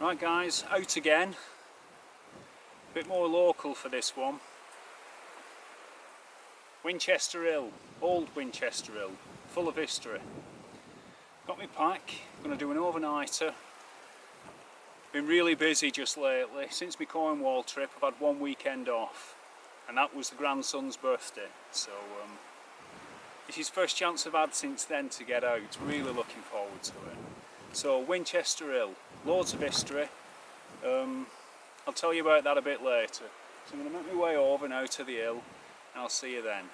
Right guys, out again. A bit more local for this one. Winchester Hill, old Winchester Hill, full of history. Got my pack, I'm going to do an overnighter. Been really busy just lately. Since my Cornwall trip I've had one weekend off, and that was the grandson's birthday. So this is the first chance I've had since then to get out. Really looking forward to it. So Winchester Hill, loads of history. I'll tell you about that a bit later. So I'm going to make my way over now to the hill, and I'll see you then.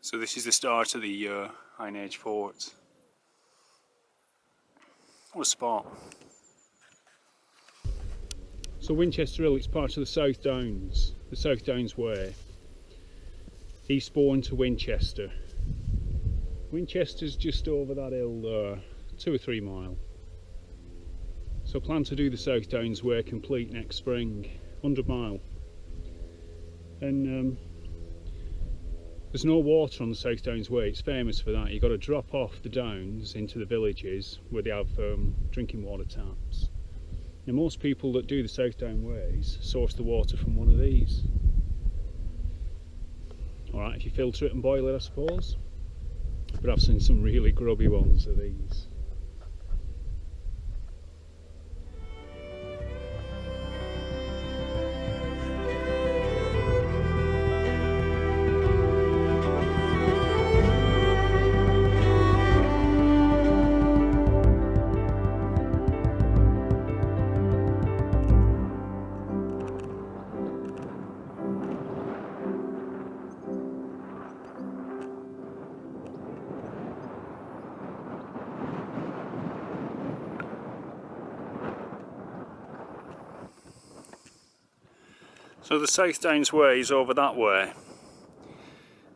So this is the start of the Iron Age fort. What a spot. So Winchester Hill, it's part of the South Downs, the South Downs Way. Eastbourne to Winchester. Winchester's just over that hill there, 2 or 3 mile. So I plan to do the South Downs Way complete next spring, 100 mile. And there's no water on the South Downs Way. It's famous for that. You've got to drop off the downs into the villages where they have drinking water taps. Now most people that do the South Down Ways source the water from one of these. Alright, if you filter it and boil it, I suppose. But I've seen some really grubby ones of these. So the South Downs Way is over that way.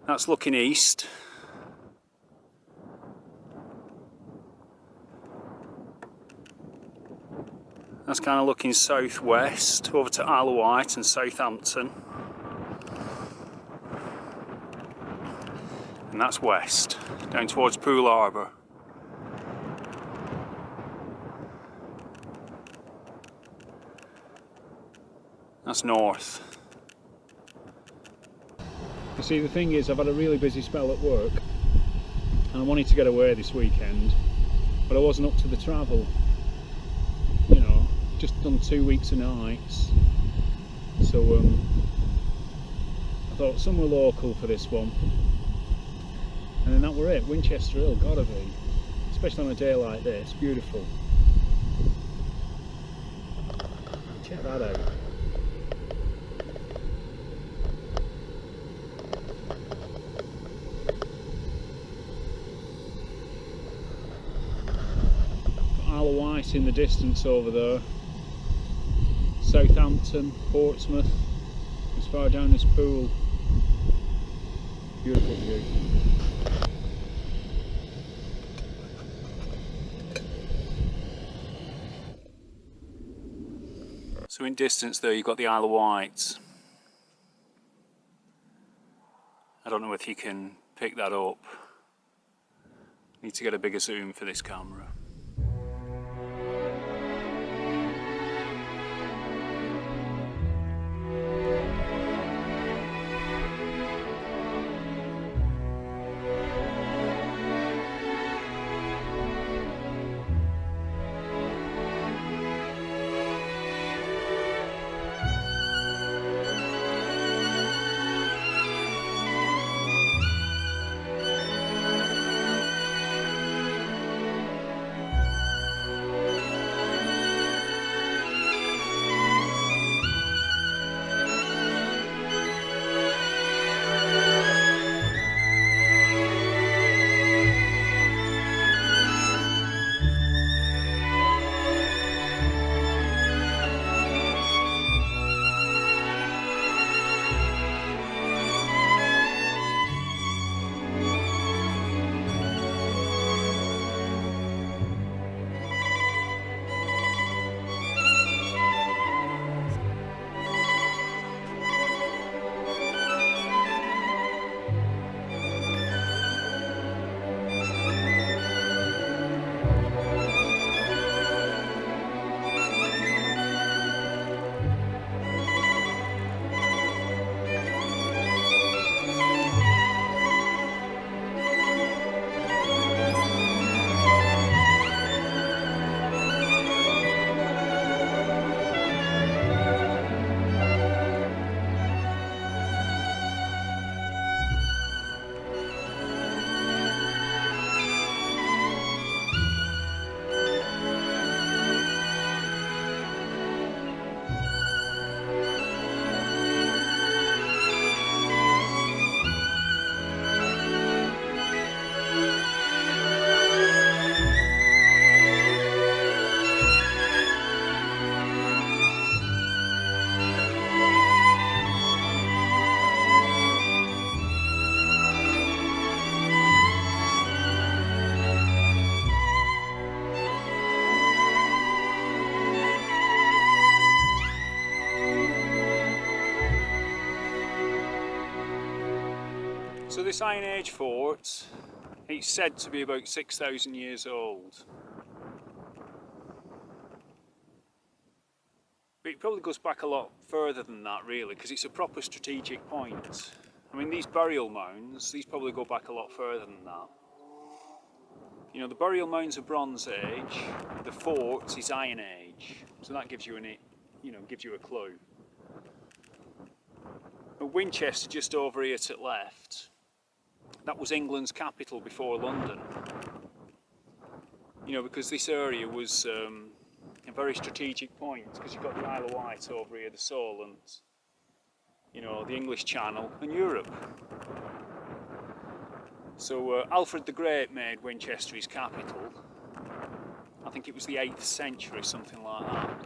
That's looking east. That's kind of looking southwest, over to Isle of Wight and Southampton. And that's west, down towards Poole Harbour. That's north. You see, the thing is, I've had a really busy spell at work, and I wanted to get away this weekend, but I wasn't up to the travel. You know, just done 2 weeks of nights, so I thought somewhere local for this one, and then that were it. Winchester Hill, gotta be, especially on a day like this. Beautiful. Check that out. Isle of Wight in the distance over there. Southampton, Portsmouth, as far down as Poole. Beautiful view. So in distance there you've got the Isle of Wight. I don't know if you can pick that up. Need to get a bigger zoom for this camera. So this Iron Age fort, it's said to be about 6,000 years old. But it probably goes back a lot further than that really, because it's a proper strategic point. I mean, these burial mounds, these probably go back a lot further than that. You know, the burial mounds are Bronze Age, the fort is Iron Age, so that gives you gives you a clue. But Winchester, just over here to the left, that was England's capital before London. You know, because this area was a very strategic point, because you've got the Isle of Wight over here, the Solent, you know, the English Channel and Europe. So Alfred the Great made Winchester his capital. I think it was the 8th century, something like that.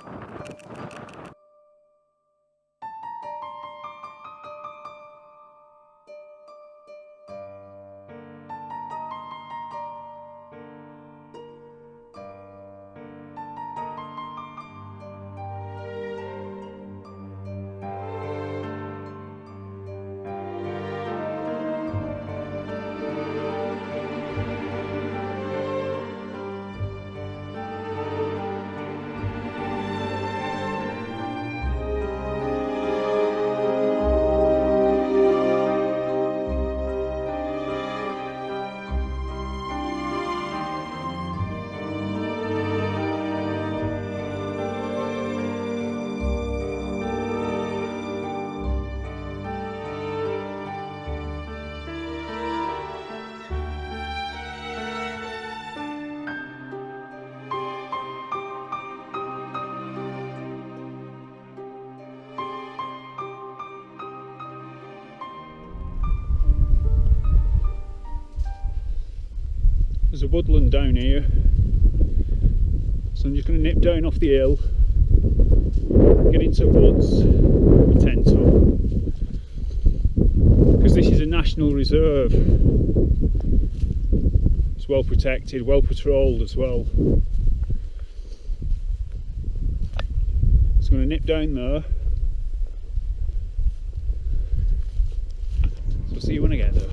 There's a woodland down here, so I'm just going to nip down off the hill, get into woods, put my tent up, because this is a national reserve. It's well protected, well patrolled as well. So I'm going to nip down there. So I'll see you when I get there.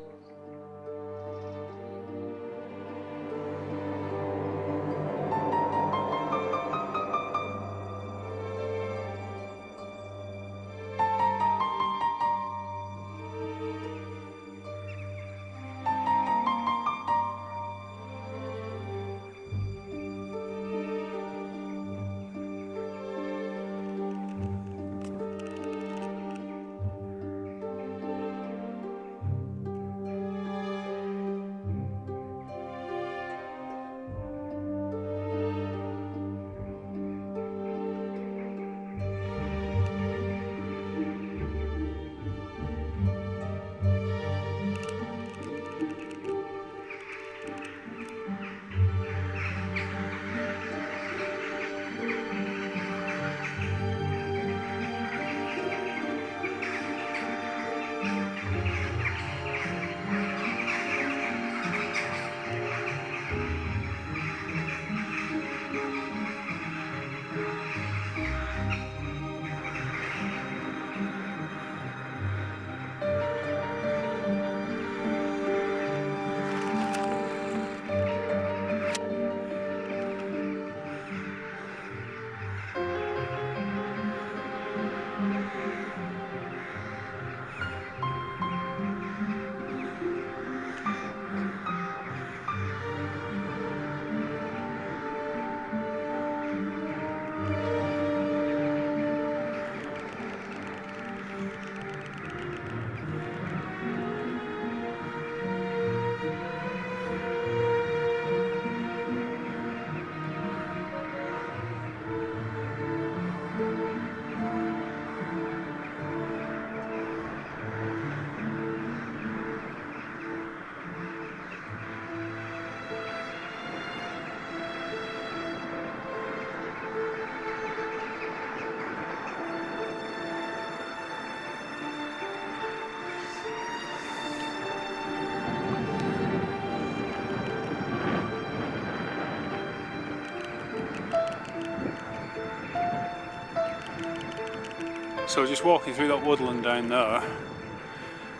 So just walking through that woodland down there,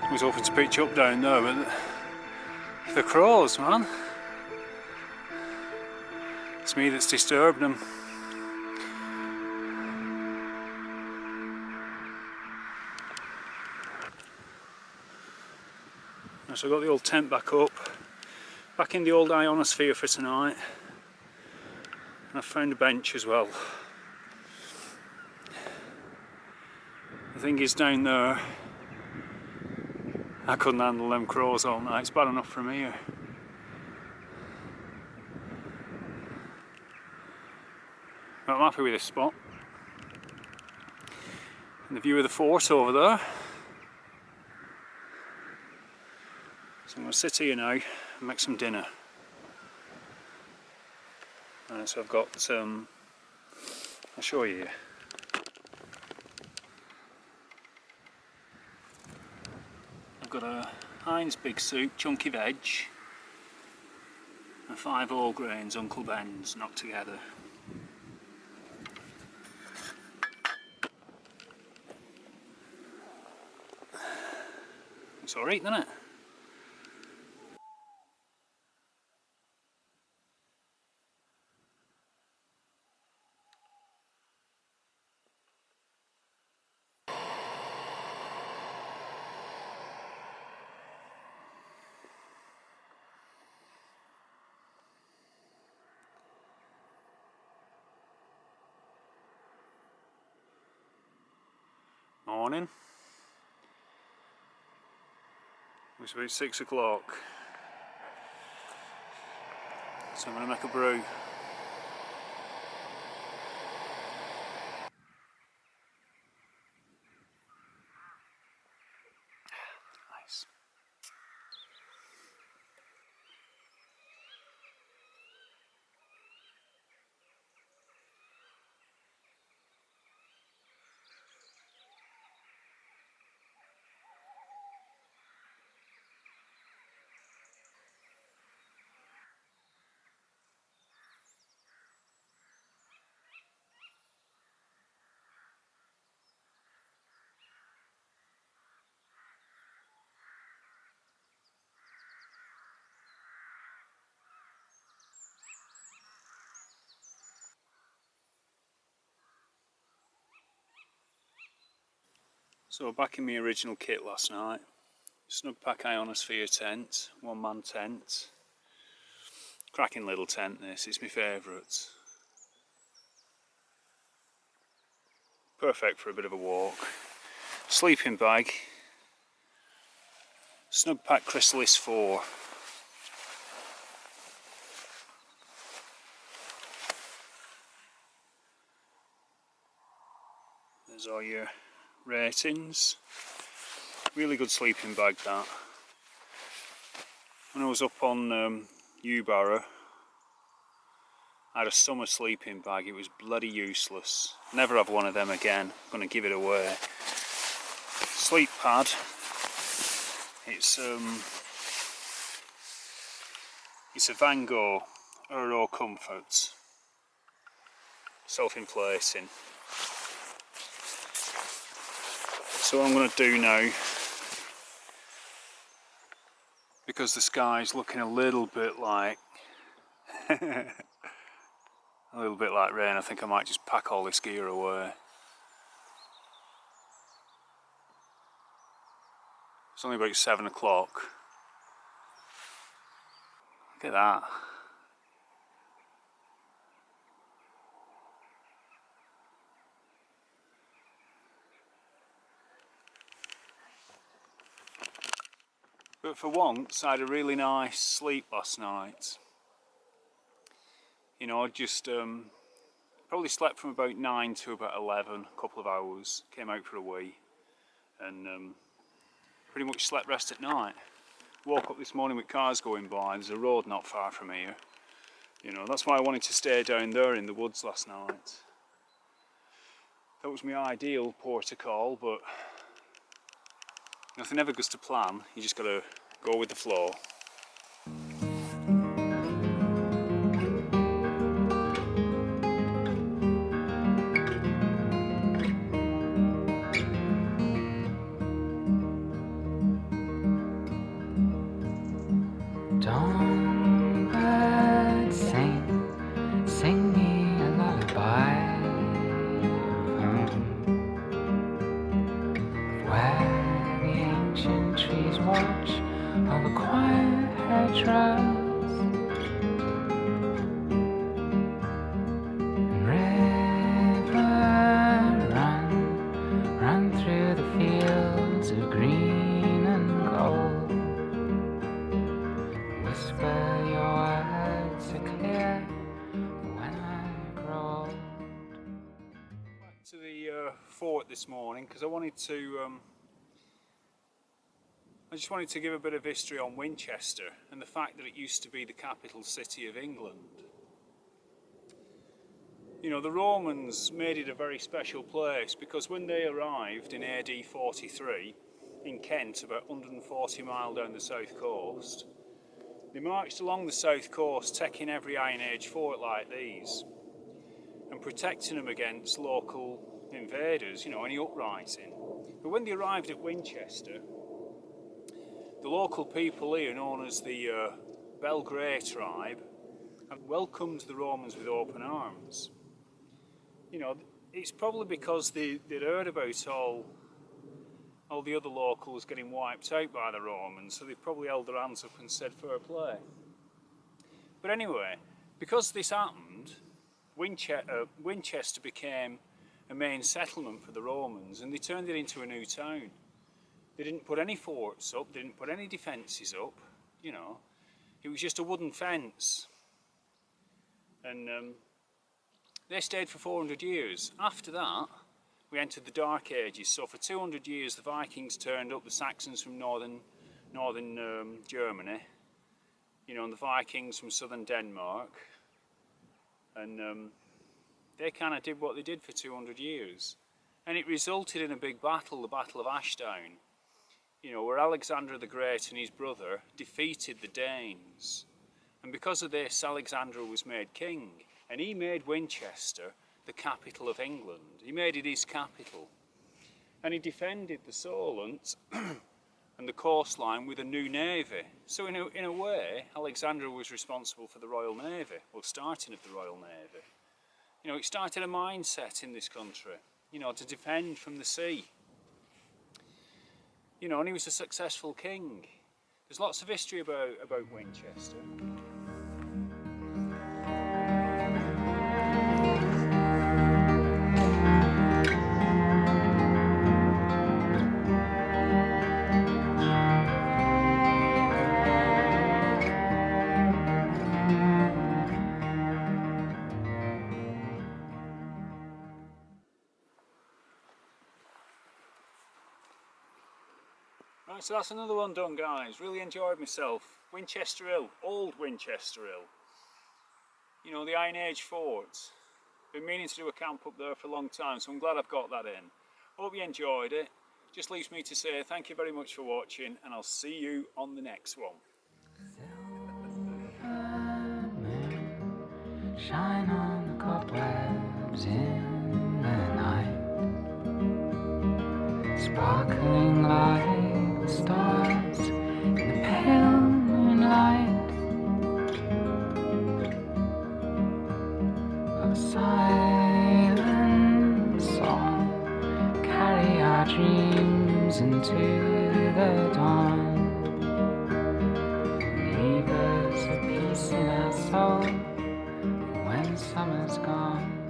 I was hoping to pitch up down there, but the crows, man. It's me that's disturbed them. So I got the old tent back up, back in the old ionosphere for tonight, and I found a bench as well. The thing is, down there, I couldn't handle them crows all night. It's bad enough from here. But I'm happy with this spot. And the view of the fort over there. So I'm going to sit here now and make some dinner. So I've got, I'll show you. I've got a Heinz Big Soup, chunky veg, and 5 all grains, Uncle Ben's, knocked together. It's alright, isn't it? Morning. It's about 6 o'clock. So I'm going to make a brew. Nice. So back in my original kit last night, snug pack ionosphere tent, one man tent. Cracking little tent this, it's my favourite. Perfect for a bit of a walk. Sleeping bag, snug pack Chrysalis 4. There's all your ratings. Really good sleeping bag that. When I was up on Barrow, I had a summer sleeping bag. It was bloody useless. Never have one of them again. I'm going to give it away. Sleep pad. It's a Van Gogh Euro Comfort. Self-inflating. So what I'm going to do now, because the sky's looking a little bit like rain, I think I might just pack all this gear away. It's only about 7 o'clock. Look at that. But for once, I had a really nice sleep last night. You know, I just probably slept from about 9 to about 11, a couple of hours. Came out for a wee, and pretty much slept rest at night. Woke up this morning with cars going by. There's a road not far from here. You know, that's why I wanted to stay down there in the woods last night. That was my ideal port of call, but nothing ever goes to plan. You just got to go with the flow. Songbird sing me a lullaby where the ancient trees watch over quiet hedgerows and river run through the fields of green and gold. Whisper your words so clear when I grow old. Back to the fort this morning because I just wanted to give a bit of history on Winchester and the fact that it used to be the capital city of England. You know, the Romans made it a very special place because when they arrived in AD 43 in Kent, about 140 miles down the south coast, they marched along the south coast, taking every Iron Age fort like these and protecting them against local invaders, you know, any uprising. But when they arrived at Winchester, the local people here, known as the Belgrade tribe, welcomed the Romans with open arms. You know, it's probably because they'd heard about all the other locals getting wiped out by the Romans, so they probably held their hands up and said fair play. But anyway, because this happened, Winchester became a main settlement for the Romans, and they turned it into a new town. They didn't put any forts up, they didn't put any defences up, you know. It was just a wooden fence. And they stayed for 400 years. After that, we entered the Dark Ages. So for 200 years, the Vikings turned up, the Saxons from northern Germany, you know, and the Vikings from southern Denmark. And they kind of did what they did for 200 years. And it resulted in a big battle, the Battle of Ashdown, you know, where Alexander the Great and his brother defeated the Danes. And because of this, Alexander was made king. And he made Winchester the capital of England. He made it his capital. And he defended the Solent and the coastline with a new navy. So in a way, Alexander was responsible for the Royal Navy, or starting of the Royal Navy. You know, it started a mindset in this country, you know, to defend from the sea. You know, and he was a successful king. There's lots of history about Winchester. Right, so that's another one done, guys. Really enjoyed myself. Winchester Hill, old Winchester Hill. You know, the Iron Age forts. Been meaning to do a camp up there for a long time, so I'm glad I've got that in. Hope you enjoyed it. Just leaves me to say thank you very much for watching, and I'll see you on the next one. Shine on the cobwebs in the night, sparkling like stars in the pale moonlight. A silent song, carry our dreams into the dawn. Leave us a peace in our soul when summer's gone.